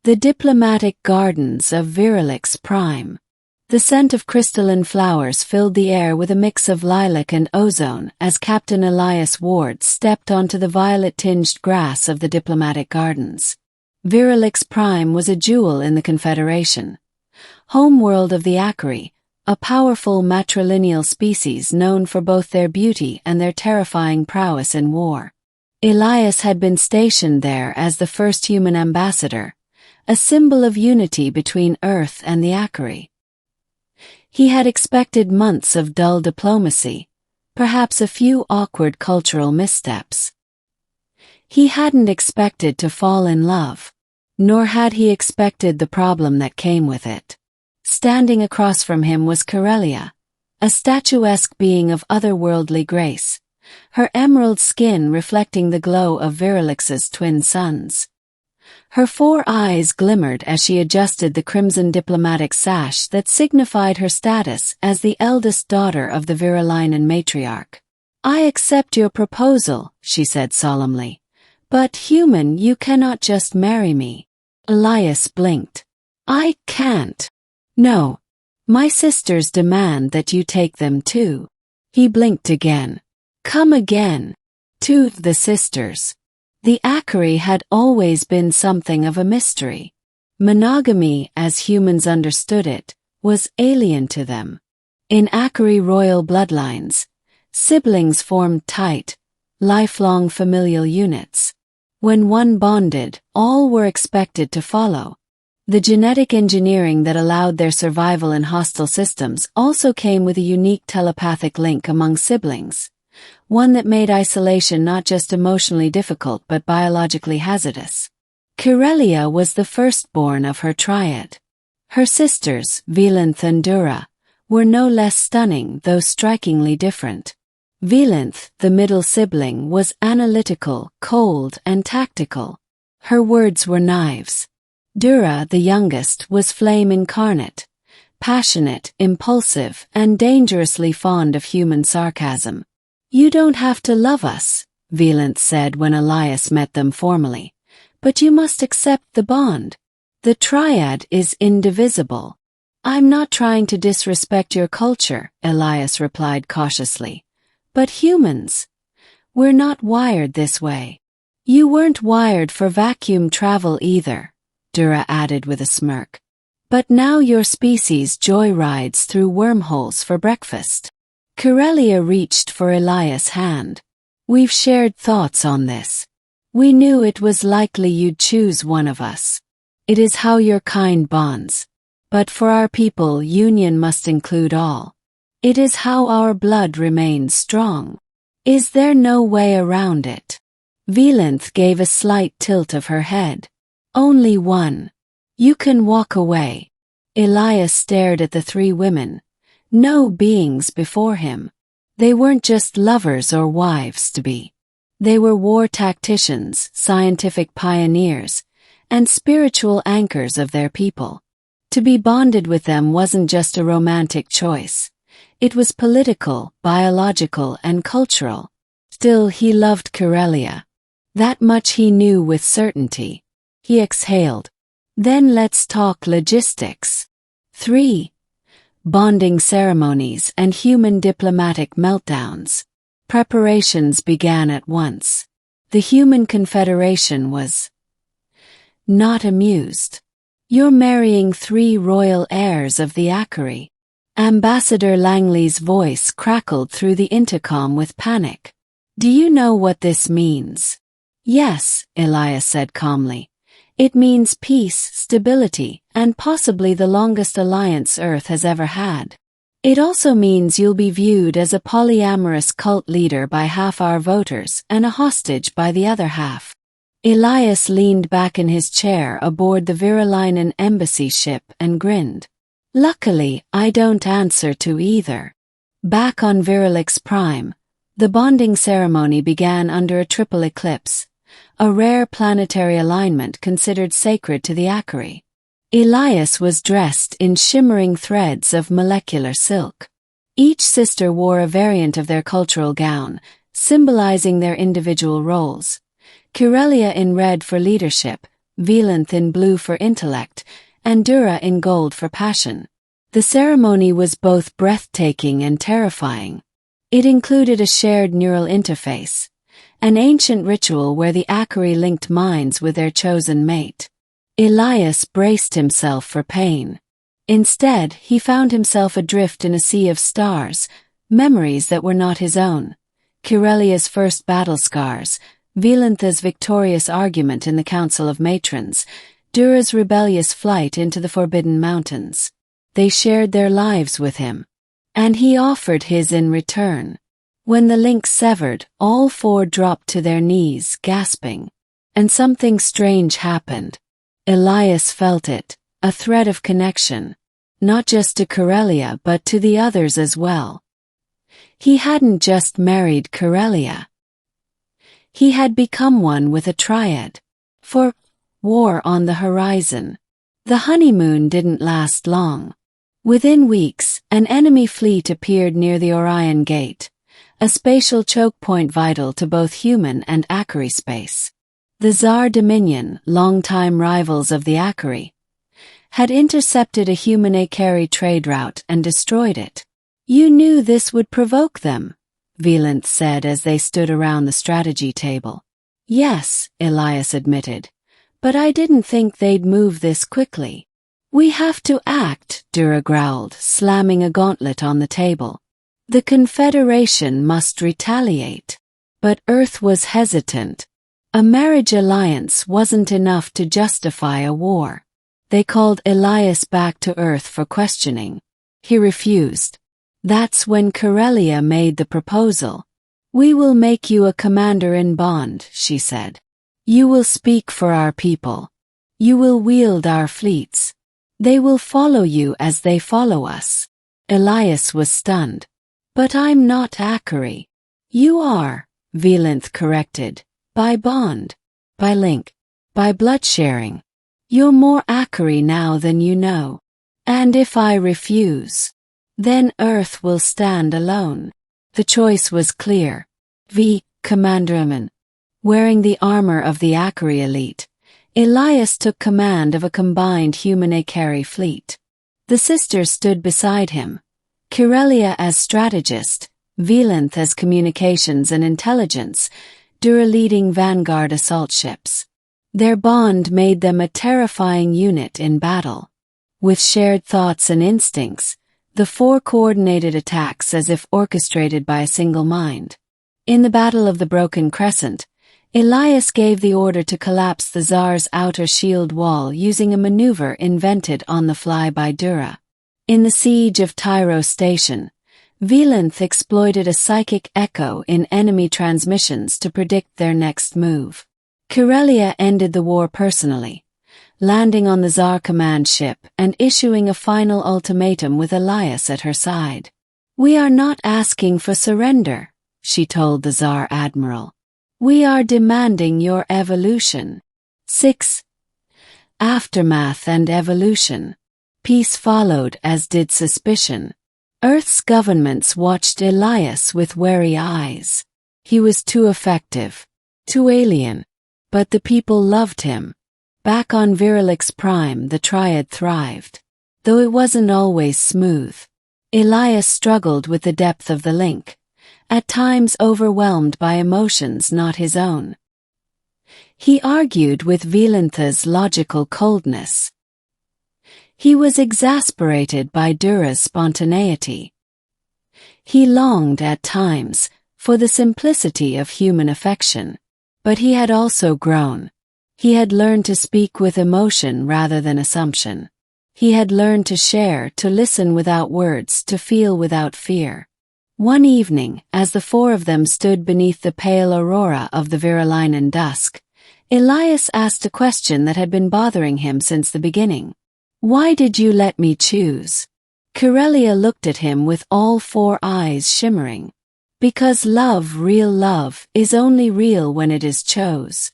The diplomatic gardens of Virilix Prime. The scent of crystalline flowers filled the air with a mix of lilac and ozone as Captain Elias Ward stepped onto the violet-tinged grass of the diplomatic gardens. Virilix Prime was a jewel in the Confederation. Homeworld of the Akari, a powerful matrilineal species known for both their beauty and their terrifying prowess in war. Elias had been stationed there as the first human ambassador, a symbol of unity between Earth and the Akari. He had expected months of dull diplomacy, perhaps a few awkward cultural missteps. He hadn't expected to fall in love, nor had he expected the problem that came with it. Standing across from him was Corellia, a statuesque being of otherworldly grace, her emerald skin reflecting the glow of Virilix's twin suns. Her 4 eyes glimmered as she adjusted the crimson diplomatic sash that signified her status as the eldest daughter of the Virilinen matriarch. "I accept your proposal," she said solemnly. "But, human, you cannot just marry me." Elias blinked. "I can't. No. My sisters demand that you take them too." He blinked again. "Come again." To the sisters. The Akari had always been something of a mystery. Monogamy, as humans understood it, was alien to them. In Akari royal bloodlines, siblings formed tight, lifelong familial units. When one bonded, all were expected to follow. The genetic engineering that allowed their survival in hostile systems also came with a unique telepathic link among siblings, one that made isolation not just emotionally difficult but biologically hazardous. Corellia was the firstborn of her triad. Her sisters, Velinth and Dura, were no less stunning though strikingly different. Velinth, the middle sibling, was analytical, cold, and tactical. Her words were knives. Dura, the youngest, was flame incarnate, passionate, impulsive, and dangerously fond of human sarcasm. "You don't have to love us," Velinth said when Elias met them formally, "but you must accept the bond. The triad is indivisible." "I'm not trying to disrespect your culture," Elias replied cautiously. "But humans, we're not wired this way." "You weren't wired for vacuum travel either," Dura added with a smirk. "But now your species joyrides through wormholes for breakfast." Corellia reached for Elias' hand. "We've shared thoughts on this. We knew it was likely you'd choose one of us. It is how your kind bonds. But for our people, union must include all. It is how our blood remains strong. Is there no way around it?" Velinth gave a slight tilt of her head. "Only one. You can walk away." Elias stared at the 3 women. No beings before him. They weren't just lovers or wives to be. They were war tacticians, scientific pioneers, and spiritual anchors of their people. To be bonded with them wasn't just a romantic choice. It was political, biological, and cultural. Still, he loved Corellia. That much he knew with certainty. He exhaled. "Then let's talk logistics." 3. Bonding ceremonies and human diplomatic meltdowns. Preparations began at once. The Human Confederation was not amused. "You're marrying 3 royal heirs of the Akari." Ambassador Langley's voice crackled through the intercom with panic. "Do you know what this means?" "Yes," Elias said calmly. "It means peace, stability, and possibly the longest alliance Earth has ever had. It also means you'll be viewed as a polyamorous cult leader by half our voters and a hostage by the other half." Elias leaned back in his chair aboard the Virilinen embassy ship and grinned. "Luckily, I don't answer to either." Back on Virilix Prime, the bonding ceremony began under a triple eclipse, a rare planetary alignment considered sacred to the Akari. Elias was dressed in shimmering threads of molecular silk. Each sister wore a variant of their cultural gown, symbolizing their individual roles. Corellia in red for leadership, Velanth in blue for intellect, and Dura in gold for passion. The ceremony was both breathtaking and terrifying. It included a shared neural interface, an ancient ritual where the Akari linked minds with their chosen mate. Elias braced himself for pain. Instead, he found himself adrift in a sea of stars, memories that were not his own. Kirelia's first battle scars, Velantha's victorious argument in the Council of Matrons, Dura's rebellious flight into the Forbidden Mountains. They shared their lives with him, and he offered his in return. When the link severed, all four dropped to their knees, gasping. And something strange happened. Elias felt it, a thread of connection, not just to Kirelia but to the others as well. He hadn't just married Kirelia. He had become one with a triad. For war on the horizon. The honeymoon didn't last long. Within weeks, an enemy fleet appeared near the Orion Gate, a spatial choke point vital to both human and Akari space. The Tsar Dominion, longtime rivals of the Akari, had intercepted a HumanityFYeah trade route and destroyed it. You knew this would provoke them, Velanth said as they stood around the strategy table. Yes, Elias admitted, but I didn't think they'd move this quickly. We have to act, Dura growled, slamming a gauntlet on the table. The Confederation must retaliate. But Earth was hesitant. A marriage alliance wasn't enough to justify a war. They called Elias back to Earth for questioning. He refused. That's when Kirelia made the proposal. We will make you a commander in bond, she said. You will speak for our people. You will wield our fleets. They will follow you as they follow us. Elias was stunned. But I'm not Akari. You are, Velanth corrected. By bond. By link. By blood sharing. You're more Akari now than you know. And if I refuse, then Earth will stand alone. The choice was clear. Commanderman. Wearing the armor of the Akari elite, Elias took command of a combined HumanityFYeah fleet. The sisters stood beside him, Kirelia as strategist, Velanth as communications and intelligence, Dura leading vanguard assault ships. Their bond made them a terrifying unit in battle. With shared thoughts and instincts, the four coordinated attacks as if orchestrated by a single mind. In the Battle of the Broken Crescent, Elias gave the order to collapse the Tsar's outer shield wall using a maneuver invented on the fly by Dura. In the siege of Tyro Station, Velanth exploited a psychic echo in enemy transmissions to predict their next move. Kirelia ended the war personally, landing on the Tsar command ship and issuing a final ultimatum with Elias at her side. We are not asking for surrender, she told the Tsar Admiral. We are demanding your evolution. 6. Aftermath and evolution. Peace followed, as did suspicion. Earth's governments watched Elias with wary eyes. He was too effective, too alien. But the people loved him. Back on Virilix Prime, the Triad thrived. Though it wasn't always smooth. Elias struggled with the depth of the link, at times overwhelmed by emotions not his own. He argued with Velantha's logical coldness. He was exasperated by Dura's spontaneity. He longed at times for the simplicity of human affection. But he had also grown. He had learned to speak with emotion rather than assumption. He had learned to share, to listen without words, to feel without fear. One evening, as the four of them stood beneath the pale aurora of the Virilinen dusk, Elias asked a question that had been bothering him since the beginning. Why did you let me choose? Kirelia looked at him with all four eyes shimmering. Because love, real love, is only real when it is chose.